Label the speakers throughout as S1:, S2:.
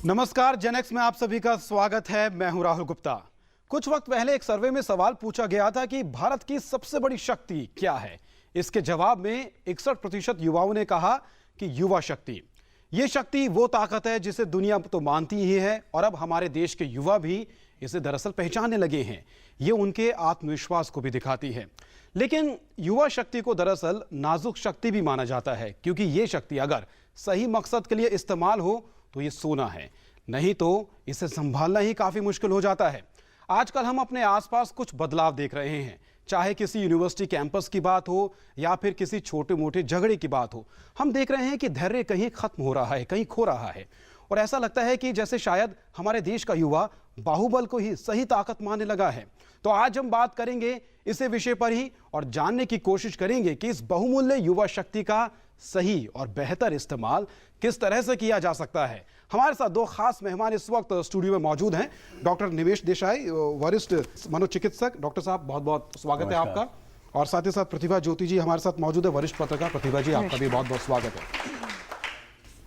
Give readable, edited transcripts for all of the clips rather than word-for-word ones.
S1: नमस्कार, जनएक्स में आप सभी का स्वागत है। मैं हूं राहुल गुप्ता। कुछ वक्त पहले एक सर्वे में सवाल पूछा गया था कि भारत की सबसे बड़ी शक्ति क्या है। इसके जवाब में 61% युवाओं ने कहा कि युवा शक्ति। ये शक्ति वो ताकत है जिसे दुनिया तो मानती ही है और अब हमारे देश के युवा भी इसे दरअसल पहचानने लगे हैं। ये उनके आत्मविश्वास को भी दिखाती है। लेकिन युवा शक्ति को दरअसल नाजुक शक्ति भी माना जाता है, क्योंकि ये शक्ति अगर सही मकसद के लिए इस्तेमाल हो तो ये सोना है, नहीं तो इसे संभालना ही काफी मुश्किल हो जाता है। आजकल हम अपने आसपास कुछ बदलाव देख रहे हैं, चाहे किसी यूनिवर्सिटी कैंपस की बात हो या फिर किसी छोटे मोटे झगड़े की बात हो। हम देख रहे हैं कि धैर्य कहीं खत्म हो रहा है, कहीं खो रहा है, और ऐसा लगता है कि जैसे शायद हमारे देश का युवा बाहुबल को ही सही ताकत मानने लगा है। तो आज हम बात करेंगे इसी विषय पर ही और जानने की कोशिश करेंगे कि इस बहुमूल्य युवा शक्ति का सही और बेहतर इस्तेमाल किस तरह से किया जा सकता है। हमारे साथ दो खास मेहमान इस वक्त स्टूडियो में मौजूद हैं। डॉक्टर निमेश देसाई, वरिष्ठ मनोचिकित्सक। डॉक्टर साहब, बहुत बहुत स्वागत है आपका। और साथ ही साथ प्रतिभा ज्योति जी हमारे साथ मौजूद है, वरिष्ठ पत्रकार। प्रतिभा जी, आपका भी बहुत बहुत स्वागत है।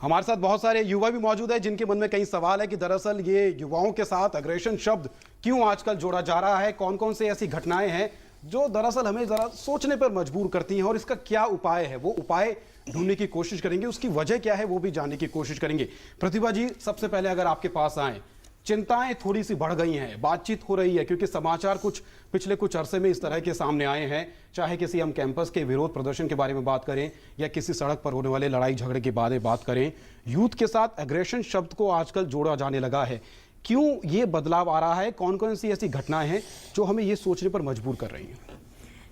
S1: हमारे साथ बहुत सारे युवा भी मौजूद है जिनके मन में कई सवाल है कि दरअसल ये युवाओं के साथ अग्रेशन शब्द क्यों आजकल जोड़ा जा रहा है, कौन कौन से ऐसी घटनाएं हैं जो दरअसल हमें जरा सोचने पर मजबूर करती हैं और इसका क्या उपाय है, वो उपाय ढूंढने की कोशिश करेंगे, उसकी वजह क्या है वो भी जानने की कोशिश करेंगे। प्रतिभा जी, सबसे पहले अगर आपके पास आए, चिंताएं थोड़ी सी बढ़ गई हैं, बातचीत हो रही है क्योंकि समाचार कुछ पिछले कुछ अरसे में इस तरह के सामने आए हैं, चाहे किसी हम कैंपस के विरोध प्रदर्शन के बारे में बात करें या किसी सड़क पर होने वाले लड़ाई झगड़े के बारे में बात करें, यूथ के साथ एग्रेशन शब्द को आजकल जोड़ा जाने लगा है। क्यों ये बदलाव आ रहा है, कौन कौन सी ऐसी घटनाएं हैं जो हमें ये सोचने पर मजबूर कर रही हैं?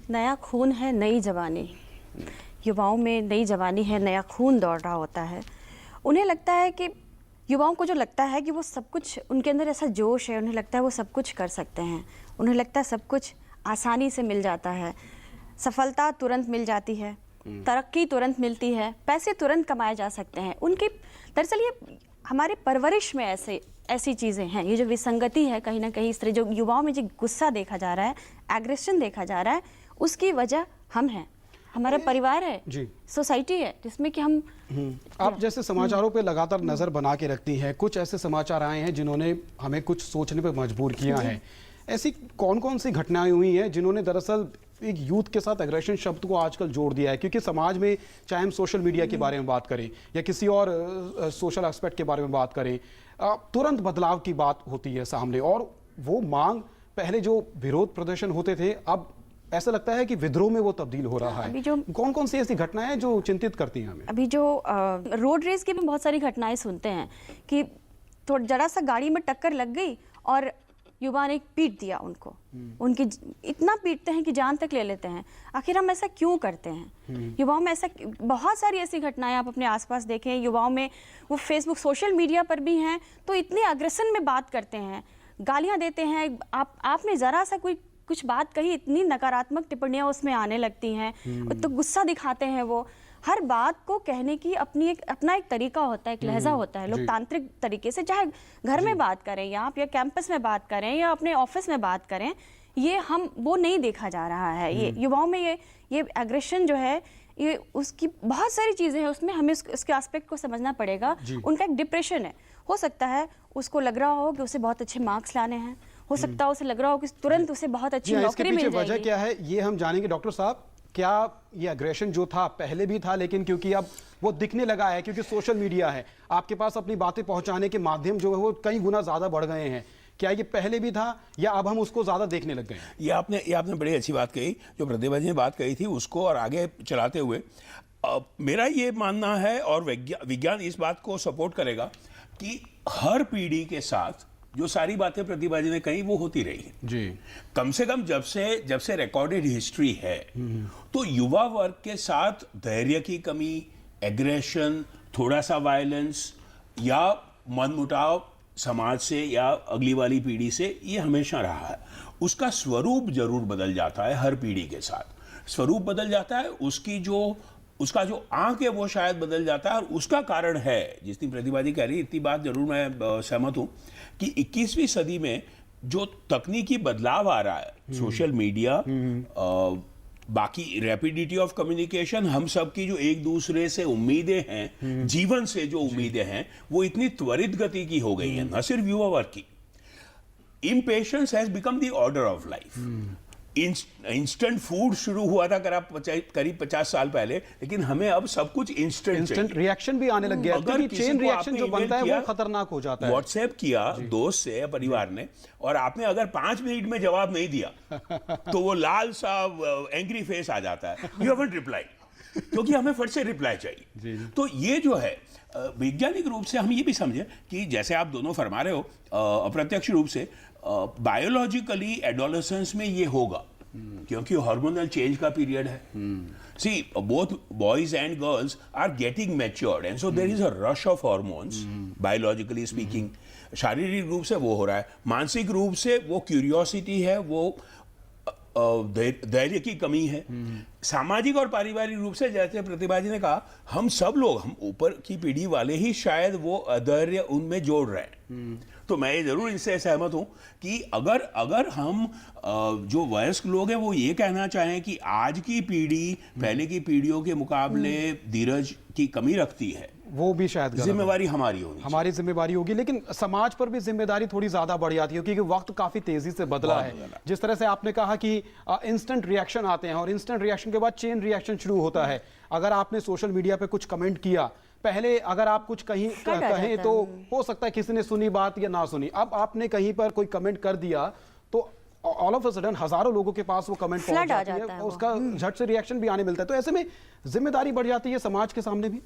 S2: नया खून है, नई जवानी। युवाओं में नई जवानी है, नया खून दौड़ रहा होता है। उन्हें लगता है कि युवाओं को जो लगता है कि वो सब कुछ, उनके अंदर ऐसा जोश है, उन्हें लगता है वो सब कुछ कर सकते हैं। उन्हें लगता है सब कुछ आसानी से मिल जाता है, सफलता तुरंत मिल जाती है, तरक्की तुरंत मिलती है, पैसे तुरंत कमाए जा सकते हैं। उनकी दरअसल ये हमारे परवरिश में ऐसी चीज़ें हैं। ये जो विसंगति है कहीं ना कहीं, इस तरह जो युवाओं में जो गुस्सा देखा जा रहा है, एग्रेशन देखा जा रहा है, उसकी वजह हम हैं, हमारा परिवार है, सोसाइटी है, जिसमें कि हम
S1: आप जैसे समाचारों पे लगातार नजर बना के रखती हैं, कुछ ऐसे समाचार आए हैं जिन्होंने हमें कुछ सोचने पे मजबूर किया है। ऐसी कौन कौन सी घटनाएं हुई हैं जिन्होंने दरअसल एक यूथ के साथ एग्रेशन शब्द को आजकल जोड़ दिया है? क्योंकि समाज में चाहे हम सोशल मीडिया के बारे में बात करें या किसी और सोशल एस्पेक्ट के बारे में बात करें, तुरंत बदलाव की बात होती है सामने, और वो मांग पहले जो विरोध प्रदर्शन होते थे, अब ऐसा लगता है कि विद्रोह में वो तब्दील हो रहा है। कौन कौन सी ऐसी घटनाएं हैं जो चिंतित करती हैं हमें? अभी
S2: जो रोड रेस की भी बहुत सारी घटनाएं सुनते हैं कि थोड़ा जरा सा गाड़ी में टक्कर लग गई और युवा ने पीट दिया उनको, उनकी इतना पीटते हैं कि जान तक ले लेते हैं। आखिर हम ऐसा क्यों करते हैं? युवाओं में ऐसा बहुत सारी ऐसी घटनाएं आप अपने आसपास देखें। युवाओं में वो फेसबुक, सोशल मीडिया पर भी हैं, तो इतने अग्रेशन में बात करते हैं, गालियां देते हैं। आपने जरा सा कुछ बात कही, इतनी नकारात्मक टिप्पणियां उसमें आने लगती हैं, तो गुस्सा दिखाते हैं। वो हर बात को कहने की अपना एक तरीका होता है, एक लहजा होता है। लोकतांत्रिक तरीके से, चाहे घर में बात करें या आप या कैंपस में बात करें या अपने ऑफिस में बात करें, ये वो नहीं देखा जा रहा है। ये युवाओं में ये एग्रेशन जो है, ये उसकी बहुत सारी चीजें हैं, उसमें हमें उसके एस्पेक्ट को समझना पड़ेगा। उनका एक डिप्रेशन है, हो सकता है उसको लग रहा हो कि उसे बहुत अच्छे मार्क्स लाने हैं, हो सकता है उसे लग रहा हो कि तुरंत उसे बहुत अच्छी नौकरी मिल जाएगी।
S1: वजह क्या है ये हम जानेंगे। डॉक्टर साहब, क्या ये एग्रेशन जो था पहले भी था, लेकिन क्योंकि अब वो दिखने लगा है, क्योंकि सोशल मीडिया है, आपके पास अपनी बातें पहुंचाने के माध्यम जो है वो कई गुना ज्यादा बढ़ गए हैं, क्या ये पहले भी था या अब हम उसको ज्यादा देखने लग गए हैं?
S3: ये आपने बड़ी अच्छी बात कही, जो प्रतिभा जी ने बात कही थी उसको और आगे चलाते हुए मेरा ये मानना है, और विज्ञान इस बात को सपोर्ट करेगा, कि हर पीढ़ी के साथ जो सारी बातें प्रतिभा जी ने कही वो होती रही है जी। कम से कम जब से रिकॉर्डेड हिस्ट्री है, तो युवा वर्ग के साथ धैर्य की कमी, एग्रेशन, थोड़ा सा वायलेंस या मनमुटाव समाज से या अगली वाली पीढ़ी से, ये हमेशा रहा है। उसका स्वरूप जरूर बदल जाता है, हर पीढ़ी के साथ स्वरूप बदल जाता है, उसका जो आंक है वो शायद बदल जाता है। और उसका कारण है, जितनी प्रतिभा जी कह रही, इतनी बात जरूर मैं सहमत हूं कि 21वीं सदी में जो तकनीकी बदलाव आ रहा है, सोशल मीडिया, बाकी रैपिडिटी ऑफ कम्युनिकेशन, हम सब की जो एक दूसरे से उम्मीदें हैं, जीवन से जो उम्मीदें हैं, वो इतनी त्वरित गति की हो गई है, न सिर्फ युवा वर्ग की। Impatience has become the order of life. Instant food शुरू हुआ था करीब 50 साल पहले, लेकिन हमें अब सब कुछ इंस्टेंट
S1: रिएक्शन भी आने लग गया है,
S3: अगर
S1: क्योंकि
S3: किसी
S1: चेन
S3: को
S1: रिएक्शन
S3: आपने
S1: जो बनता है
S3: email
S1: वो
S3: किया,
S1: खतरनाक हो जाता है।
S3: व्हाट्सएप किया दोस्त से या परिवार ने, और आपने अगर 5 मिनट में जवाब नहीं दिया तो वो लाल सा एंग्री फेस आ जाता है, यू हैवंट रिप्लाई, क्योंकि हमें फट से रिप्लाई चाहिए। तो ये जो है वैज्ञानिक रूप से हम ये भी समझे कि जैसे आप दोनों फरमा रहे हो, अप्रत्यक्ष रूप से बायोलॉजिकली एडोलेसेंस में ये होगा, क्योंकि हार्मोनल चेंज का पीरियड है। See both boys and girls are getting matured and so there is a rush of hormones, biologically speaking. शारीरिक रूप से वो हो रहा है, मानसिक रूप से वो क्यूरियोसिटी है, वो धैर्य की कमी है। सामाजिक और पारिवारिक रूप से, जैसे प्रतिभा जी ने कहा, हम सब लोग, हम ऊपर की पीढ़ी वाले ही शायद वो अधैर्य उनमें जोड़ रहे हैं। तो मैं जरूर इससे सहमत हूं कि अगर हम जो वयस्क लोग हैं वो ये कहना चाहें कि आज की पीढ़ी पहले की पीढ़ियों के मुकाबले धीरज की कमी रखती है,
S1: वो भी शायद गलत है।
S3: जिम्मेवारी हमारी होगी,
S1: हमारी जिम्मेदारी होगी, लेकिन समाज पर भी जिम्मेदारी थोड़ी ज्यादा बढ़ जाती है, क्योंकि वक्त काफी तेजी से बदला है। जिस तरह से आपने कहा कि इंस्टेंट रिएक्शन आते हैं और इंस्टेंट रिएक्शन के बाद चेन रिएक्शन शुरू होता है। अगर आपने सोशल मीडिया पे कुछ कमेंट किया, पहले अगर आप कुछ कहें तो हो सकता है किसी ने सुनी बात या ना सुनी, अब आपने कहीं पर कोई कमेंट कर दिया तो ऑल ऑफ अ सडन हजारों लोगों के पास वो कमेंट पहुंच जाती है, उसका झट से रिएक्शन भी आने मिलता है। तो ऐसे में जिम्मेदारी बढ़ जाती है समाज के सामने भी।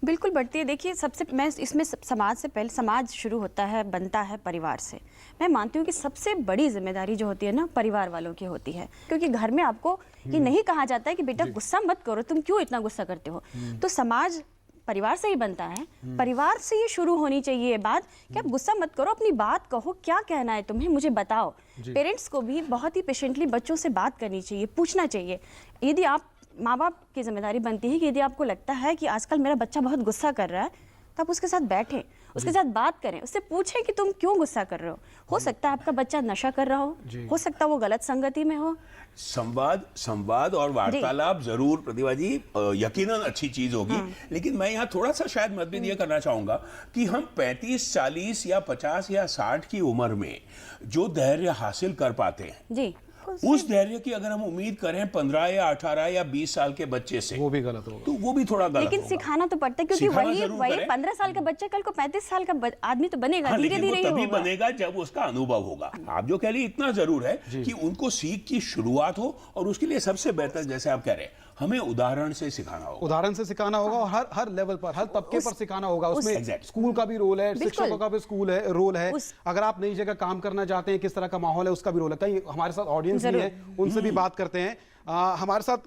S2: बिल्कुल बढ़ती है। देखिए, सबसे मैं इसमें समाज से पहले, समाज शुरू होता है, बनता है परिवार से। मैं मानती हूँ कि सबसे बड़ी जिम्मेदारी जो होती है ना, परिवार वालों की होती है, क्योंकि घर में आपको ये नहीं कहा जाता है कि बेटा गुस्सा मत करो, तुम क्यों इतना गुस्सा करते हो। तो समाज परिवार से ही बनता है, परिवार से ही शुरू होनी चाहिए ये बात कि आप गुस्सा मत करो, अपनी बात कहो, क्या कहना है तुम्हें, मुझे बताओ। पेरेंट्स को भी बहुत ही पेशेंटली बच्चों से बात करनी चाहिए, पूछना चाहिए। यदि आप, माँ बाप की जिम्मेदारी बनती है कि यदि आपको लगता है कि आजकल मेरा बच्चा बहुत गुस्सा कर रहा है, तो आप उसके साथ बैठें, उसके साथ बात करें, उससे पूछें कि तुम क्यों गुस्सा कर रहे हो सकता है आपका बच्चा नशा कर रहा हो सकता है वो गलत संगति में हो।
S3: संवाद और वार्तालाप जरूर प्रतिभा जी यकीनन अच्छी चीज होगी। लेकिन मैं यहाँ थोड़ा सा शायद मतभेद ये करना चाहूंगा कि हम 35, 40 या 50 या 60 की उम्र में जो धैर्य हासिल कर पाते हैं
S2: जी,
S3: उस धैर्य की अगर हम उम्मीद करें 15 या 18 या 20 साल के बच्चे से,
S1: वो भी गलत होगा।
S3: तो वो भी थोड़ा गलत
S2: लेकिन
S3: होगा।
S2: सिखाना तो पड़ता है, क्योंकि वही 15 साल का बच्चा कल को 35 साल का आदमी तो बनेगा।
S3: हाँ,
S2: धीरे धीरे
S3: तभी बनेगा जब उसका अनुभव होगा। आप जो कह रही इतना जरूर है कि उनको सीख की शुरुआत हो, और उसके लिए सबसे बेहतर, जैसे आप कह रहे हैं, हमें उदाहरण से सिखाना होगा।
S1: उदाहरण से सिखाना होगा और हर लेवल पर, हर तबके पर सिखाना होगा। उसमें स्कूल का भी रोल है, शिक्षकों का भी रोल है। अगर आप नई जगह काम करना चाहते हैं, किस तरह का माहौल है, उसका भी रोल है। कहीं हमारे साथ ऑडियंस भी है, उनसे भी बात करते हैं। हमारे साथ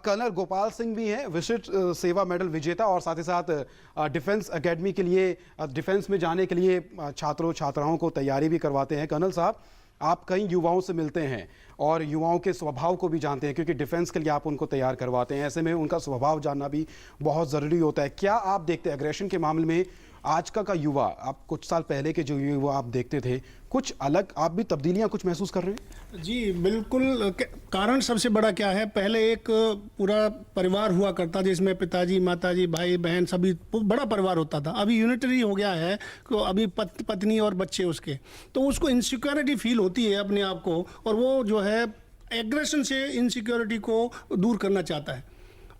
S1: कर्नल गोपाल सिंह भी हैं, विशिष्ट सेवा मेडल विजेता, और साथ ही साथ डिफेंस एकेडमी के लिए, डिफेंस में जाने के लिए छात्रों छात्राओं को तैयारी भी करवाते हैं। कर्नल साहब, आप कई युवाओं से मिलते हैं और युवाओं के स्वभाव को भी जानते हैं, क्योंकि डिफेंस के लिए आप उनको तैयार करवाते हैं। ऐसे में उनका स्वभाव जानना भी बहुत ज़रूरी होता है। क्या आप देखते हैं एग्रेशन के मामले में आज का युवा, आप कुछ साल पहले के जो युवा आप देखते थे, कुछ अलग आप भी तब्दीलियां कुछ महसूस कर रहे हैं?
S4: जी बिल्कुल। कारण सबसे बड़ा क्या है, पहले एक पूरा परिवार हुआ करता जिसमें पिताजी, माताजी, भाई बहन सभी बड़ा परिवार होता था। अभी यूनिटरी हो गया है, तो अभी पत्नी और बच्चे उसके, तो उसको इनसिक्योरिटी फील होती है अपने आप को, और वो जो है एग्रेशन से इनसिक्योरिटी को दूर करना चाहता है।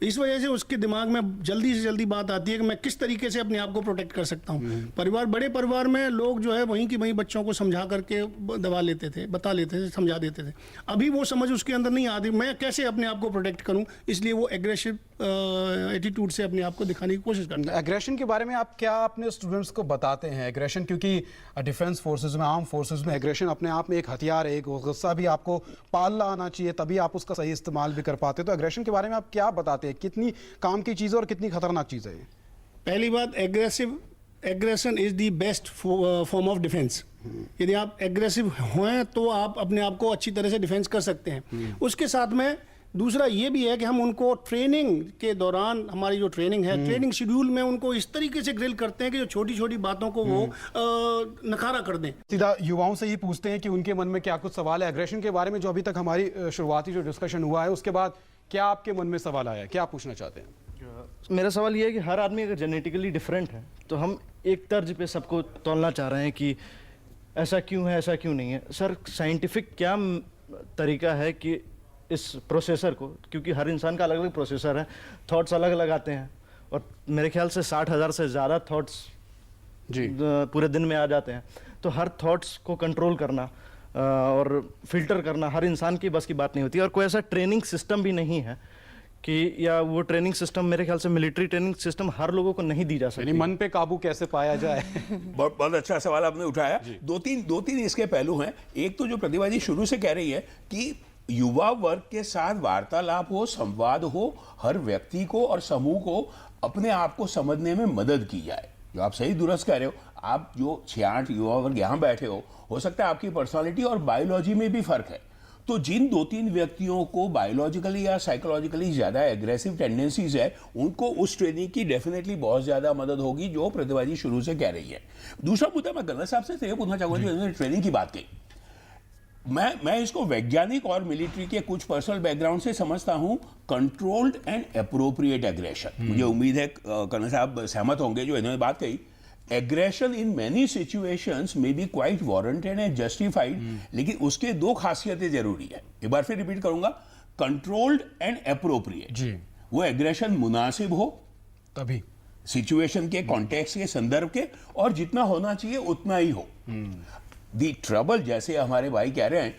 S4: इस वजह से उसके दिमाग में जल्दी से जल्दी बात आती है कि मैं किस तरीके से अपने आप को प्रोटेक्ट कर सकता हूँ। परिवार, बड़े परिवार में लोग जो है वहीं की वहीं बच्चों को समझा करके दबा लेते थे, बता लेते थे, समझा देते थे। अभी वो समझ उसके अंदर नहीं आती, मैं कैसे अपने आप को प्रोटेक्ट करूँ, इसलिए वो एग्रेसिव एटीट्यूड से अपने आप को दिखाने की कोशिश करते हैं।
S1: एग्रेशन के बारे में आप क्या अपने स्टूडेंट्स को बताते हैं? एग्रेशन, क्योंकि डिफेंस फोर्सेज में, आर्म फोर्सेज में एग्रेशन अपने आप में एक हथियार है, एक गुस्सा भी आपको पालना आना चाहिए, तभी आप उसका सही इस्तेमाल भी कर पाते हैं। तो एग्रेशन के बारे में आप क्या बताते हैं? कितनी काम की चीज़ है और कितनी खतरनाक चीज़ है?
S4: पहली बात, aggression is the best form of defence. यदि आप एग्रेसिव हैं तो आप अपने आप को अच्छी तरह से डिफेंस कर सकते हैं। उसके साथ में दूसरा ये भी है कि हम उनको ट्रेनिंग के दौरान, हमारी जो ट्रेनिंग है, ट्रेनिंग शेड्यूल में उनको इस तरीके से ग्रिल करते हैं कि जो छोटी छोटी बातों को वो नकारा कर दें।
S1: सीधा युवाओं से ही पूछते हैं कि उनके मन में क्या कुछ सवाल है एग्रेशन के बारे में। जो अभी तक हमारी शुरुआती जो डिस्कशन हुआ है, उसके बाद क्या आपके मन में सवाल आया, क्या पूछना चाहते हैं?
S5: मेरा सवाल ये है कि हर आदमी अगर जेनेटिकली डिफरेंट है तो हम एक तर्ज पे सबको तोलना चाह रहे हैं कि ऐसा क्यों है, ऐसा क्यों नहीं है। सर, साइंटिफिक क्या तरीका है कि इस प्रोसेसर को, क्योंकि हर इंसान का अलग अलग प्रोसेसर है, थॉट्स अलग अलग आते हैं और मेरे ख्याल से 60,000 से ज़्यादा थॉट्स
S1: जी
S5: पूरे दिन में आ जाते हैं, तो हर थॉट्स को कंट्रोल करना और फिल्टर करना हर इंसान की बस की बात नहीं होती। और कोई ऐसा ट्रेनिंग सिस्टम भी नहीं है कि, या वो ट्रेनिंग सिस्टम मेरे ख्याल से मिलिट्री ट्रेनिंग सिस्टम हर लोगों को नहीं दी जा सकती।
S1: यानी मन पे काबू कैसे पाया जाए?
S3: बहुत बहुत अच्छा सवाल आपने उठाया। दो तीन इसके पहलू हैं। एक तो जो प्रतिभा जी शुरू से कह रही है कि युवा वर्ग के साथ वार्तालाप हो, संवाद हो, हर व्यक्ति को और समूह को अपने आप को समझने में मदद की जाए। जो आप सही दुरुस्त कह रहे हो, आप जो 6-8 युवा वर्ग यहाँ बैठे हो सकता है आपकी पर्सनालिटी और बायोलॉजी में भी फर्क है। तो जिन 2-3 व्यक्तियों को बायोलॉजिकली या साइकोलॉजिकली ज्यादा एग्रेसिव टेंडेंसीज है, उनको उस ट्रेनिंग की डेफिनेटली बहुत ज्यादा मदद होगी, जो प्रतिभा जी शुरू से कह रही है। दूसरा मुद्दा मैं गन्ना साहब से ये पूछना चाहूंगा, जो इन्होंने ट्रेनिंग की बात की, मैं इसको वैज्ञानिक और मिलिट्री के कुछ पर्सनल बैकग्राउंड से समझता हूं। कंट्रोल्ड एंड एप्रोप्रिएट एग्रेशन, मुझे उम्मीद है कन्ना साहब सहमत होंगे जो इन्होंने बात कही। एग्रेशन इन मेनी सिचुएशंस में be quite warranted and justified, लेकिन उसके 2 खासियतें जरूरी है। एक बार फिर रिपीट करूंगा, कंट्रोल्ड एंड एप्रोप्रिएट।
S1: जी,
S3: वो एग्रेशन मुनासिब हो
S1: तभी
S3: सिचुएशन के कॉन्टेक्स्ट के संदर्भ के, और जितना होना चाहिए उतना ही हो। दी ट्रबल, जैसे हमारे भाई कह रहे हैं,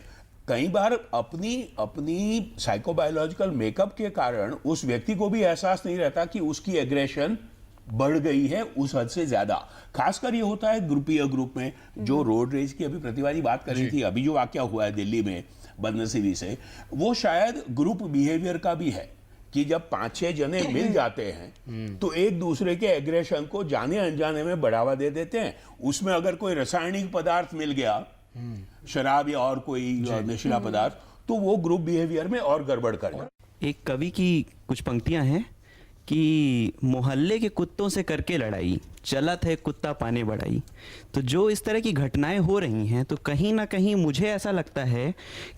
S3: कई बार अपनी साइकोबायोलॉजिकल मेकअप के कारण उस व्यक्ति को भी एहसास नहीं रहता कि उसकी एग्रेशन बढ़ गई है उस हद से ज्यादा। खासकर ये होता है ग्रुप में, जो रोड रेज की अभी प्रतिभा जी बात कर रही थी, अभी जो वाकया हुआ है दिल्ली में बदनसीबी से, वो शायद ग्रुप बिहेवियर का भी है कि जब 5-6 जने मिल जाते हैं तो एक दूसरे के एग्रेशन को जाने अनजाने में बढ़ावा दे देते हैं। उसमें अगर कोई रासायनिक पदार्थ मिल गया, शराब या और कोई नशीला पदार्थ, तो वो ग्रुप बिहेवियर में और गड़बड़ कर।
S6: एक कवि की कुछ पंक्तियां हैं कि मोहल्ले के कुत्तों से करके लड़ाई, चलत है कुत्ता पाने बढ़ाई। तो जो इस तरह की घटनाएं हो रही हैं, तो कहीं ना कहीं मुझे ऐसा लगता है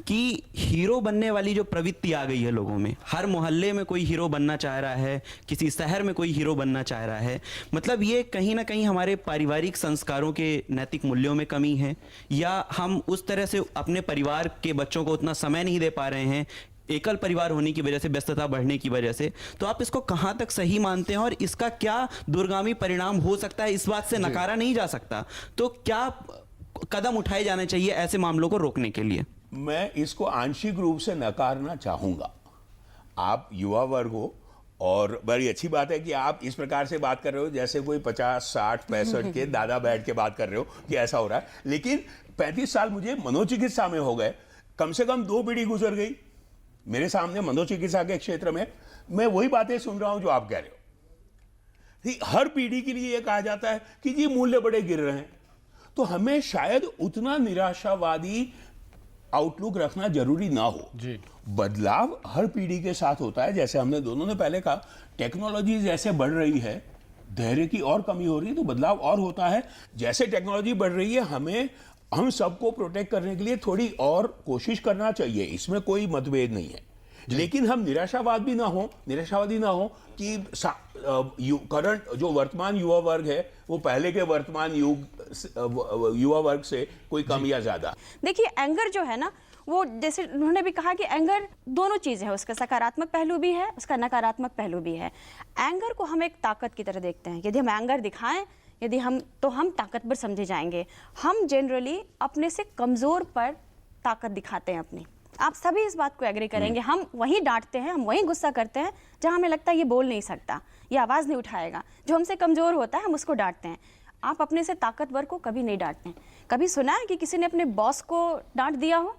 S6: कि हीरो बनने वाली जो प्रवृत्ति आ गई है लोगों में, हर मोहल्ले में कोई हीरो बनना चाह रहा है, किसी शहर में कोई हीरो बनना चाह रहा है। मतलब ये कहीं ना कहीं हमारे पारिवारिक संस्कारों के नैतिक मूल्यों में कमी है, या हम उस तरह से अपने परिवार के बच्चों को उतना समय नहीं दे पा रहे हैं, एकल परिवार होने की वजह से, व्यस्तता बढ़ने की वजह से। तो आप इसको कहां तक सही मानते हैं और इसका क्या दूरगामी परिणाम हो सकता है? इस बात से नकारा नहीं जा सकता, तो क्या कदम उठाए जाने चाहिए ऐसे मामलों को रोकने के लिए?
S3: मैं इसको आंशिक रूप से नकारना चाहूंगा। आप युवा वर्ग हो और बड़ी अच्छी बात है कि आप इस प्रकार से बात कर रहे हो जैसे कोई 50, 60, 65 के दादा बैठ के बात कर रहे हो कि ऐसा हो रहा है। लेकिन 35 साल मुझे मनोचिकित्सा में हो गए, कम से कम 2 पीढ़ी गुजर गई मेरे सामने मनोचिकित्सा के क्षेत्र में। मैं वही बातें सुन रहा हूं जो आप कह रहे हो। हर पीढ़ी के लिए यह कहा जाता है कि जी मूल्य बड़े गिर रहे हैं, तो हमें शायद उतना निराशावादी आउटलुक रखना जरूरी ना हो।
S1: जी,
S3: बदलाव हर पीढ़ी के साथ होता है। जैसे हमने दोनों ने पहले कहा, टेक्नोलॉजी जैसे बढ़ रही है, धैर्य की और कमी हो रही है, तो बदलाव और होता है। जैसे टेक्नोलॉजी बढ़ रही है, हम सबको प्रोटेक्ट करने के लिए थोड़ी और कोशिश करना चाहिए, इसमें कोई मतभेद नहीं है। लेकिन हम निराशावादी ना हो कि करंट जो वर्तमान युवा वर्ग है वो पहले के वर्तमान युवा वर्ग से कोई कम या ज्यादा।
S2: देखिए, एंगर जो है ना, वो जैसे उन्होंने भी कहा कि एंगर दोनों चीज़ है, उसका सकारात्मक पहलू भी है, उसका नकारात्मक पहलू भी है। एंगर को हम एक ताकत की तरह देखते हैं। यदि हम एंगर दिखाएं, यदि हम ताकतवर समझे जाएंगे। हम जनरली अपने से कमज़ोर पर ताकत दिखाते हैं अपनी। आप सभी इस बात को एग्री करेंगे। हम वहीं डांटते हैं, हम वहीं गुस्सा करते हैं जहां हमें लगता है ये बोल नहीं सकता, ये आवाज़ नहीं उठाएगा। जो हमसे कमज़ोर होता है हम उसको डांटते हैं। आप अपने से ताकतवर को कभी नहीं डांटते हैं। कभी सुना है कि किसी ने अपने बॉस को डांट दिया हो?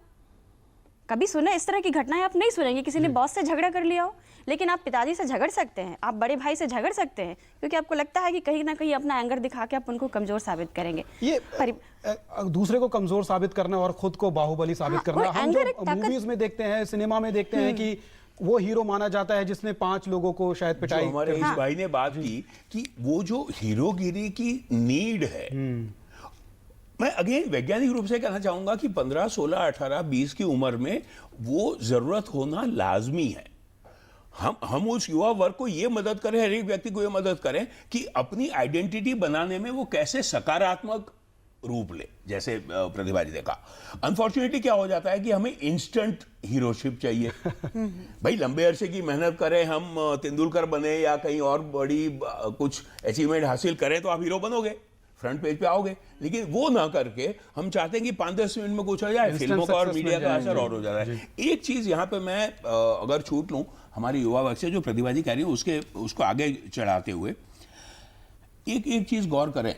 S2: कभी सुना? इस तरह की घटनाएं आप नहीं सुनेंगे किसी ने बॉस से झगड़ा कर लिया हो। लेकिन आप पिताजी से झगड़ सकते हैं, आप बड़े भाई से झगड़ सकते हैं, क्योंकि आपको लगता है कि कहीं ना कहीं अपना एंगर दिखा के आप उनको कमजोर साबित करेंगे।
S1: ये दूसरे को कमजोर साबित करना और खुद को बाहुबली साबित करना, हम जो मूवीज में देखते हैं, सिनेमा में देखते हैं कि वो हीरो माना जाता है जिसने 5 लोगों को शायद पिटाई।
S3: हमारे इस भाई ने बात की कि वो जो हीरोगिरी की नीड है, मैं अगेन वैज्ञानिक रूप से कहना चाहूंगा कि 15, 16, 18, 20 की उम्र में वो जरूरत होना लाजमी है। हम उस युवा वर्ग को ये मदद करें, हर एक व्यक्ति को ये मदद करें कि अपनी आइडेंटिटी बनाने में वो कैसे सकारात्मक रूप ले। जैसे प्रतिभा जी ने कहा, अनफॉर्चुनेटली क्या हो जाता है कि हमें इंस्टेंट हीरोशिप चाहिए। भाई लंबे अरसे की मेहनत करें, हम तेंदुलकर बने या कहीं और बड़ी कुछ अचीवमेंट हासिल करें तो आप हीरो बनोगे, फ्रंट पेज पे आओगे, लेकिन वो ना करके हम चाहते हैं कि 5-10 मिनट में कुछ हो जाए, फिल्मों का और मीडिया का असर और हो जाता है। एक चीज यहाँ पे मैं अगर छूट लूं हमारी युवा वर्ग से, जो प्रतिभा जी कह रही है उसको आगे चढ़ाते हुए एक चीज गौर करें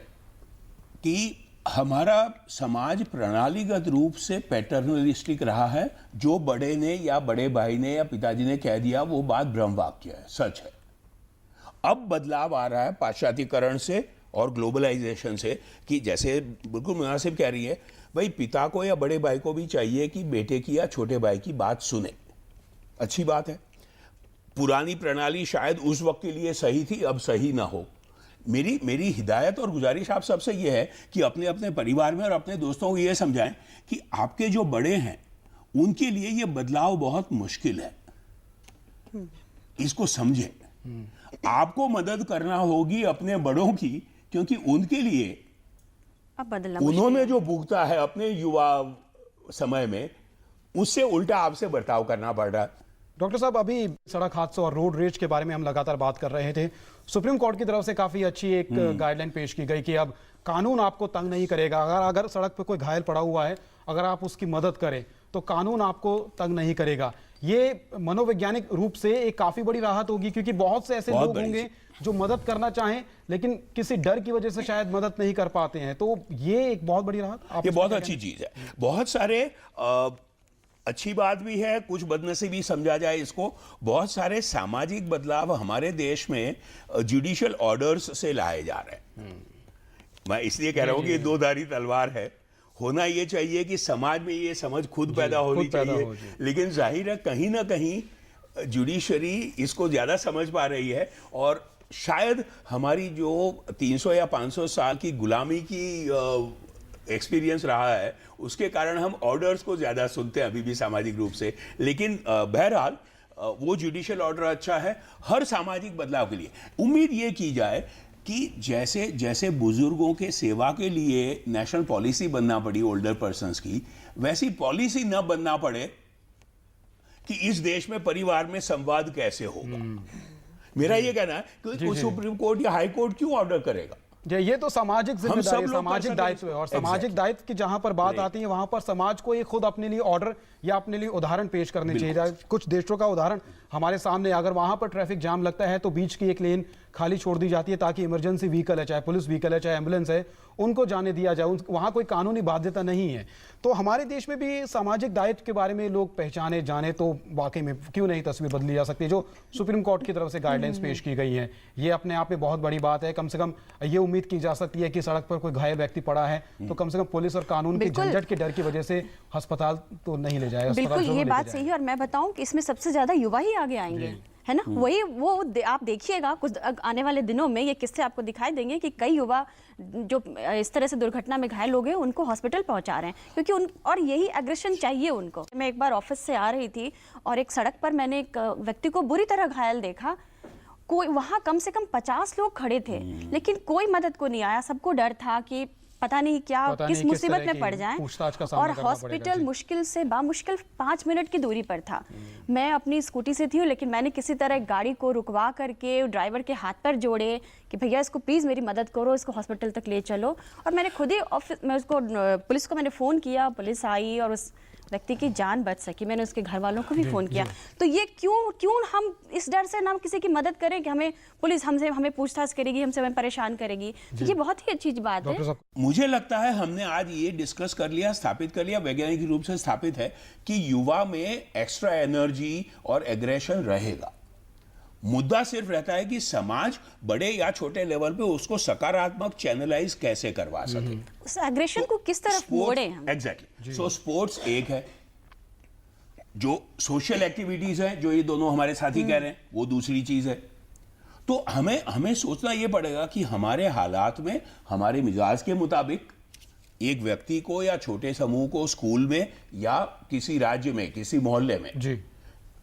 S3: कि हमारा समाज प्रणालीगत रूप से पैटर्नलिस्टिक रहा है। जो बड़े ने या बड़े भाई ने या पिताजी ने कह दिया वो बात ब्रह्म वाक्य है, सच है। अब बदलाव आ रहा है पाश्चात्यकरण से और ग्लोबलाइजेशन से, कि जैसे बिल्कुल मुनासिब कह रही है, भाई पिता को या बड़े भाई को भी चाहिए कि बेटे की या छोटे भाई की बात सुने। अच्छी बात है। पुरानी प्रणाली शायद उस वक्त के लिए सही थी, अब सही ना हो। मेरी हिदायत और गुजारिश आप सबसे ये है कि अपने अपने परिवार में और अपने दोस्तों को ये समझाएं कि आपके जो बड़े हैं उनके लिए ये बदलाव बहुत मुश्किल है, इसको समझें। आपको मदद करना होगी अपने बड़ों की, क्योंकि उनके लिए
S2: अब बदलना
S3: उन्होंने जो भुगता है अपने युवा समय में, उससे उल्टा आपसे बर्ताव करना पड़ रहा है।
S1: डॉक्टर साहब, अभी सड़क हादसों और रोड रेज के बारे में हम लगातार बात कर रहे थे। सुप्रीम कोर्ट की तरफ से काफी अच्छी एक गाइडलाइन पेश की गई कि अब कानून आपको तंग नहीं करेगा। अगर सड़क पर कोई घायल पड़ा हुआ है, अगर आप उसकी मदद करें तो कानून आपको तंग नहीं करेगा। ये मनोवैज्ञानिक रूप से एक काफी बड़ी राहत होगी, क्योंकि बहुत से ऐसे लोग होंगे जो मदद करना चाहें लेकिन किसी डर की वजह से शायद मदद नहीं कर पाते हैं। तो ये एक बहुत बड़ी राहत,
S3: ये बहुत अच्छी चीज है। बहुत सारे अच्छी बात भी है, कुछ बदनसीबी समझा जाए इसको, बहुत सारे सामाजिक बदलाव हमारे देश में जुडिशियल ऑर्डर्स से लाए जा रहे हैं। मैं इसलिए कह रहा हूं कि ये दो धारी तलवार है। होना ये चाहिए कि समाज में ये समझ खुद पैदा होनी चाहिए, लेकिन जाहिर है कहीं ना कहीं जुडिशरी इसको ज्यादा समझ पा रही है, और शायद हमारी जो 300 या 500 साल की गुलामी की एक्सपीरियंस रहा है उसके कारण हम ऑर्डर्स को ज्यादा सुनते हैं अभी भी सामाजिक रूप से। लेकिन बहरहाल वो जुडिशियल ऑर्डर अच्छा है हर सामाजिक बदलाव के लिए। उम्मीद ये की जाए कि जैसे जैसे बुजुर्गों के सेवा के लिए नेशनल पॉलिसी बनना पड़ी ओल्डर पर्सन्स की, वैसी पॉलिसी न बनना पड़े कि इस देश में परिवार में संवाद कैसे होगा। मेरा ये कहना है कि सुप्रीम कोर्ट या हाई कोर्ट क्यों ऑर्डर करेगा।
S1: ये तो सामाजिक जिम्मेदारी, सामाजिक दायित्व है, और सामाजिक
S3: Exactly.
S1: दायित्व की जहां पर बात आती है वहां पर समाज को ये खुद अपने लिए ऑर्डर या अपने लिए उदाहरण पेश करने चाहिए। कुछ देशों का उदाहरण हमारे सामने, अगर वहां पर ट्रैफिक जाम लगता है तो बीच की एक लेन खाली छोड़ दी जाती है ताकि इमरजेंसी व्हीकल है, चाहे पुलिस व्हीकल है, चाहे एम्बुलेंस है, उनको जाने दिया जाए। वहां कोई कानूनी बाध्यता नहीं है। तो हमारे देश में भी सामाजिक दायित्व के बारे में लोग पहचाने जाने तो वाकई में क्यों नहीं तस्वीर बदली जा सकती। जो सुप्रीम कोर्ट की तरफ से गाइडलाइंस पेश की गई हैं, ये अपने आप में बहुत बड़ी बात है। कम से कम ये उम्मीद की जा सकती है कि सड़क पर कोई घायल व्यक्ति पड़ा है तो कम से कम पुलिस और कानून की झंझट के डर की वजह से अस्पताल तो नहीं ले जाएगा।
S2: बिल्कुल, ये बात सही है। और मैं बताऊं कि इसमें सबसे ज्यादा युवा ही आगे आएंगे, है ना। वही वो आप देखिएगा कुछ आने वाले दिनों में ये किस्से आपको दिखाई देंगे कि कई युवा जो इस तरह से दुर्घटना में घायल हो गए उनको हॉस्पिटल पहुंचा रहे हैं, क्योंकि और यही एग्रेशन चाहिए उनको। मैं एक बार ऑफिस से आ रही थी और एक सड़क पर मैंने एक व्यक्ति को बुरी तरह घायल देखा। कोई वहां कम से कम 50 लोग खड़े थे, लेकिन कोई मदद को नहीं आया। सबको डर था कि पता नहीं क्या किस मुसीबत में पड़ जाएं, और हॉस्पिटल मुश्किल से बामुश्किल 5 मिनट की दूरी पर था। मैं अपनी स्कूटी से थी, लेकिन मैंने किसी तरह गाड़ी को रुकवा करके ड्राइवर के हाथ पर जोड़े कि भैया इसको प्लीज़ मेरी मदद करो, इसको हॉस्पिटल तक ले चलो। और मैंने खुद ही पुलिस को मैंने फ़ोन किया, पुलिस आई और उस व्यक्ति की जान बच सकी। मैंने उसके घर वालों को भी फ़ोन किया। तो ये क्यों हम इस डर से ना किसी की मदद करें कि हमें पुलिस हमें पूछताछ करेगी, हमें परेशान करेगी। तो ये बहुत ही अच्छी बात है।
S3: मुझे लगता है हमने आज ये डिस्कस कर लिया, स्थापित कर लिया, वैज्ञानिक रूप से स्थापित है कि युवा में एक्स्ट्रा एनर्जी और एग्रेशन रहेगा। मुद्दा सिर्फ रहता है कि समाज बड़े या छोटे लेवल पे उसको सकारात्मक चैनलाइज कैसे करवा सके,
S2: उस एग्रेशन को किस तरफ मोड़े हम।
S3: एग्जैक्टली। सो स्पोर्ट्स एक है, जो सोशल एक्टिविटीज है जो ये दोनों हमारे साथी कह रहे हैं वो दूसरी चीज है। तो हमें सोचना ये पड़ेगा कि हमारे हालात में हमारे मिजाज के मुताबिक एक व्यक्ति को या छोटे समूह को स्कूल में या किसी राज्य में किसी मोहल्ले में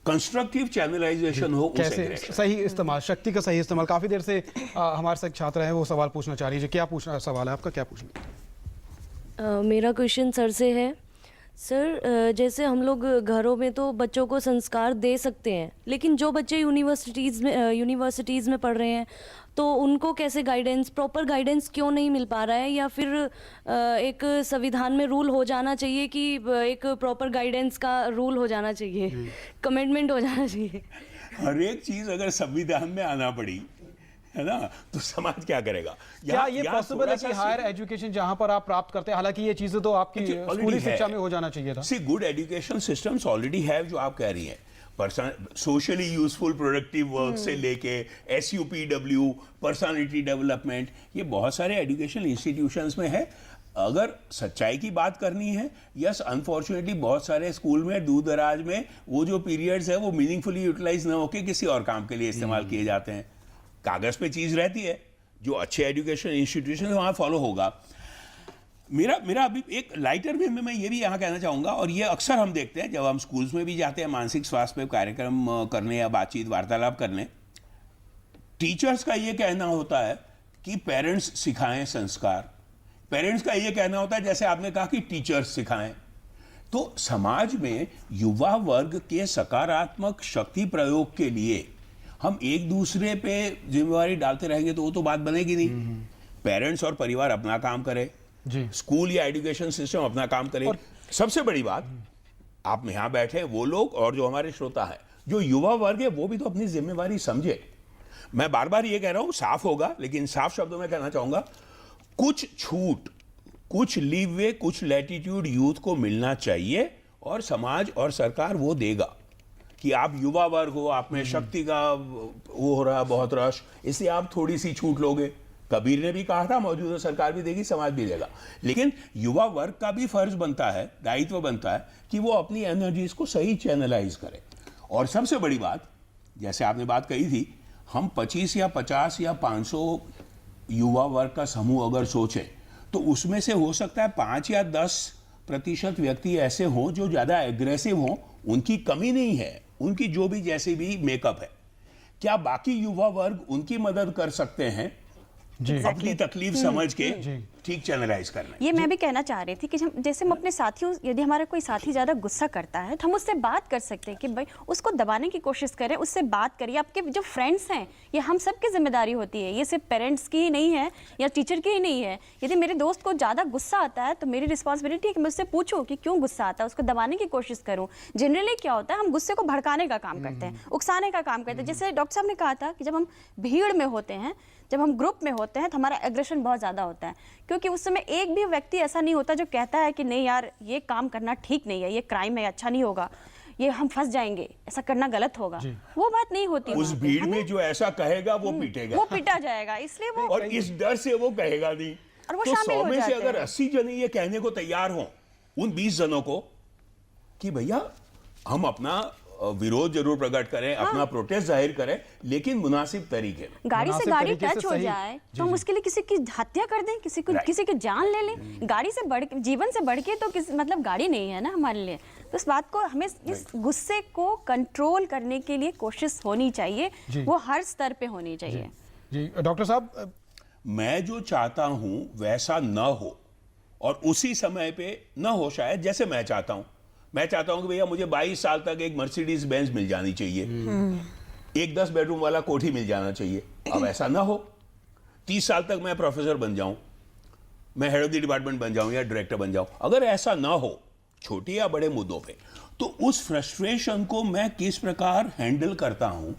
S3: कंस्ट्रक्टिव चैनलाइजेशन हो उस
S1: कैसे
S3: aggression।
S1: सही इस्तेमाल, शक्ति का सही इस्तेमाल। काफी देर से हमारे साथ छात्र है, वो सवाल पूछना चाह रही है। क्या पूछना सवाल है आपका, क्या पूछना?
S7: मेरा क्वेश्चन सर से है। सर, जैसे हम लोग घरों में तो बच्चों को संस्कार दे सकते हैं, लेकिन जो बच्चे यूनिवर्सिटीज़ में पढ़ रहे हैं तो उनको कैसे गाइडेंस, प्रॉपर गाइडेंस क्यों नहीं मिल पा रहा है? या फिर एक संविधान में रूल हो जाना चाहिए कि एक प्रॉपर गाइडेंस का रूल हो जाना चाहिए, कमिटमेंट हो जाना चाहिए।
S3: हर एक चीज अगर संविधान में आना पड़ी है ना, तो समाज क्या करेगा?
S1: क्या ये पॉसिबल है कि हायर एजुकेशन जहां पर आप प्राप्त करते हैं, हालांकि ये चीजें तो आपकी स्कूली शिक्षा में हो जाना चाहिए था।
S3: See good education systems already have, जो आप कह रही हैं, सोशली यूजफुल प्रोडक्टिव वर्क से लेके SUPW, पर्सनालिटी डेवलपमेंट, ये बहुत सारे एजुकेशन इंस्टीट्यूशंस में है। अगर सच्चाई की बात करनी है, यस अनफॉर्चुनेटली बहुत सारे स्कूल में दूर दराज में वो जो पीरियड्स है वो मीनिंगफुली यूटिलाइज ना होकर किसी और काम के लिए इस्तेमाल किए जाते हैं। कागज पे चीज रहती है, जो अच्छे एजुकेशन इंस्टीट्यूशन वहां फॉलो होगा। मेरा अभी एक लाइटर वे में मैं ये भी यहाँ कहना चाहूँगा, और ये अक्सर हम देखते हैं जब हम स्कूल्स में भी जाते हैं मानसिक स्वास्थ्य पे कार्यक्रम करने या बातचीत वार्तालाप करने, टीचर्स का ये कहना होता है कि पेरेंट्स सिखाएं संस्कार, पेरेंट्स का ये कहना होता है जैसे आपने कहा कि टीचर्स सिखाएं। तो समाज में युवा वर्ग के सकारात्मक शक्ति प्रयोग के लिए हम एक दूसरे पे जिम्मेवारी डालते रहेंगे तो वो तो बात बनेगी नहीं। पेरेंट्स और परिवार अपना काम करे, स्कूल या एजुकेशन सिस्टम अपना काम करे। सबसे बड़ी बात, आप यहां बैठे वो लोग और जो हमारे श्रोता है, जो युवा वर्ग है, वो भी तो अपनी जिम्मेवारी समझे। मैं बार बार ये कह रहा हूं, साफ होगा लेकिन साफ शब्दों में कहना चाहूंगा, कुछ छूट, कुछ लीवे, कुछ लैटिट्यूड यूथ को मिलना चाहिए, और समाज और सरकार वो देगा कि आप युवा वर्ग हो, आप में शक्ति का वो हो रहा बहुत रश, इसलिए आप थोड़ी सी छूट लोगे। कबीर ने भी कहा था मौजूदा सरकार भी देगी, समाज भी देगा, लेकिन युवा वर्ग का भी फर्ज बनता है, दायित्व बनता है कि वो अपनी एनर्जीज को सही चैनलाइज करे। और सबसे बड़ी बात, जैसे आपने बात कही थी, हम 25 या 50 या 500 युवा वर्ग का समूह अगर सोचें तो उसमें से हो सकता है 5 या 10% व्यक्ति ऐसे हों जो ज्यादा एग्रेसिव हों। उनकी कमी नहीं है, उनकी जो भी जैसे भी मेकअप है, क्या बाकी युवा वर्ग उनकी मदद कर सकते हैं अपनी तकलीफ समझ के ठीक चैनलाइज करना?
S2: ये मैं भी कहना चाह रही थी कि जैसे हम अपने साथियों, यदि हमारा कोई साथी ज़्यादा गुस्सा करता है तो हम उससे बात कर सकते हैं कि भाई उसको दबाने की कोशिश करें, उससे बात करिए। आपके जो फ्रेंड्स हैं, ये हम सब की जिम्मेदारी होती है, ये सिर्फ पेरेंट्स की ही नहीं है या टीचर की ही नहीं है। यदि मेरे दोस्त को ज़्यादा गुस्सा आता है तो मेरी रिस्पॉन्सिबिलिटी है कि मैं उससे पूछूं कि क्यों गुस्सा आता है, उसको दबाने की कोशिश करूँ। जनरली क्या होता है, हम गुस्से को भड़काने का काम करते हैं, उकसाने का काम करते हैं। जैसे डॉक्टर साहब ने कहा था कि जब हम भीड़ में होते हैं, जब हम ग्रुप में होते हैं तो हमारा एग्रेशन बहुत ज़्यादा होता है, क्योंकि उस समय एक भी व्यक्ति ऐसा नहीं होता जो कहता है कि नहीं यार ये काम करना ठीक नहीं है, ये क्राइम है, अच्छा नहीं होगा, ये हम फंस जाएंगे, ऐसा करना गलत होगा। वो बात नहीं होती।
S3: उस भीड़ में जो ऐसा कहेगा वो पीटेगा,
S2: वो पीटा जाएगा, इसलिए वो
S3: और इस डर से वो कहेगा नहीं।
S2: और वो
S3: तो
S2: शामिल
S3: 100
S2: हो
S3: में से
S2: जाते
S3: अगर
S2: हैं।
S3: 80 जने ये कहने को तैयार हों उन 20 जनों को कि भैया हम अपना विरोध जरूर प्रकट करें, अपना प्रोटेस्ट जाहिर करें, लेकिन मुनासिब तरीके में।
S2: गाड़ी से
S1: मुनासिब
S2: गाड़ी
S1: तरीके से
S2: टच हो
S1: सही।
S2: जाए तो हम उसके लिए किसी की हत्या कर दें, किसी की जान ले लें। गाड़ी से बढ़ के, जीवन से बढ़ के तो मतलब गाड़ी नहीं है ना हमारे लिए। तो इस बात को हमें, इस गुस्से को कंट्रोल करने के लिए कोशिश होनी चाहिए, वो हर स्तर पे होनी चाहिए।
S1: जी डॉक्टर साहब,
S3: मैं जो चाहता हूं वैसा न हो, और उसी समय पे न हो शायद जैसे मैं चाहता हूं। मैं चाहता हूं कि भैया मुझे 22 साल तक एक मर्सिडीज बेंज मिल जानी चाहिए, एक 10 बेडरूम वाला कोठी मिल जाना चाहिए। अब ऐसा ना हो, 30 साल तक मैं प्रोफेसर बन जाऊं, मैं हेड ऑफ द डिपार्टमेंट बन जाऊं या डायरेक्टर बन जाऊं। अगर ऐसा ना हो छोटे या बड़े मुद्दों पे, तो उस फ्रस्ट्रेशन को मैं किस प्रकार हैंडल करता हूं,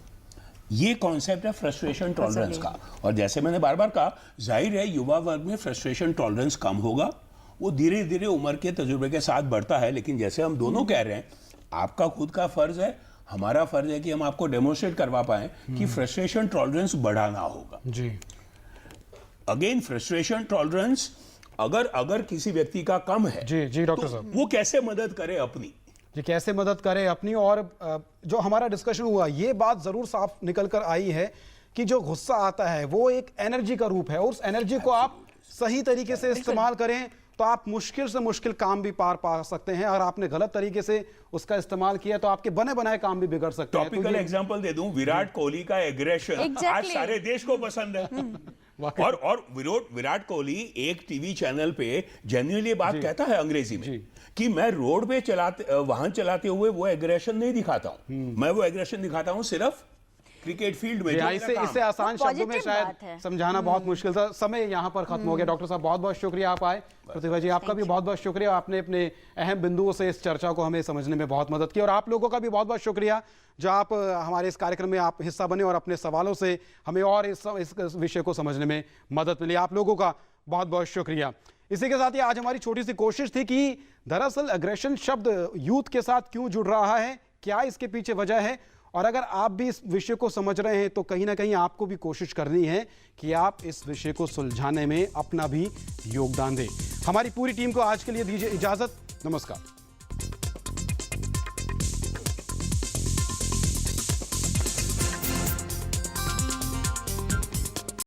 S3: ये कॉन्सेप्ट है फ्रस्ट्रेशन टॉलरेंस का। और जैसे मैंने बार बार कहा, जाहिर है युवा वर्ग में फ्रस्ट्रेशन टॉलरेंस कम होगा, वो धीरे धीरे उम्र के तजुर्बे के साथ बढ़ता है। लेकिन जैसे हम दोनों कह रहे हैं, आपका खुद का फर्ज है, हमारा फर्ज है कि हम आपको डेमोन्स्ट्रेट करवा पाए कि फ्रस्ट्रेशन टॉलरेंस बढ़ाना होगा।
S1: जी
S3: अगेन फ्रस्ट्रेशन टॉलरेंस अगर किसी व्यक्ति का कम है,
S1: जी डॉक्टर
S3: तो
S1: साहब,
S3: वो कैसे मदद करे अपनी,
S1: ये कैसे मदद करे अपनी। और जो हमारा डिस्कशन हुआ, ये बात जरूर साफ निकल कर आई है कि जो गुस्सा आता है वो एक एनर्जी का रूप है, और उस एनर्जी को आप सही तरीके से इस्तेमाल करें, तो आप मुश्किल से मुश्किल काम भी पार पा सकते हैं, और आपने गलत तरीके से उसका इस्तेमाल किया तो आपके बने बनाए काम भी बिगड़ सकते हैं।
S3: टॉपिकल एग्जांपल दे दूं, विराट कोहली का एग्रेशन आज
S2: Exactly.
S3: सारे देश को पसंद है। और विराट कोहली एक टीवी चैनल पे जेन्युइनली बात कहता है अंग्रेजी में कि मैं रोड पे वाहन चलाते हुए वो एग्रेशन नहीं दिखाता हूं, मैं वो एग्रेशन दिखाता हूं सिर्फ क्रिकेट फील्ड में।
S1: इसे आसान
S2: तो
S1: शब्दों में
S2: positive
S1: शायद
S2: बात है।
S1: समझाना बहुत मुश्किल था। समय यहाँ पर खत्म हो गया। डॉक्टर साहब बहुत बहुत शुक्रिया आप आए। प्रतिभा जी आपका भी बहुत बहुत शुक्रिया, आपने अपने अहम बिंदुओं से इस चर्चा को हमें समझने में बहुत मदद की। और आप लोगों का भी बहुत बहुत शुक्रिया जो आप हमारे इस कार्यक्रम में आप हिस्सा बने और अपने सवालों से हमें और इस विषय को समझने में मदद मिली। आप लोगों का बहुत बहुत शुक्रिया। इसी के साथ ही आज हमारी छोटी सी कोशिश थी कि दरअसल एग्रेशन शब्द यूथ के साथ क्यों जुड़ रहा है, क्या इसके पीछे वजह है, और अगर आप भी इस विषय को समझ रहे हैं तो कहीं ना कहीं आपको भी कोशिश करनी है कि आप इस विषय को सुलझाने में अपना भी योगदान दें। हमारी पूरी टीम को आज के लिए दीजिए इजाजत। नमस्कार।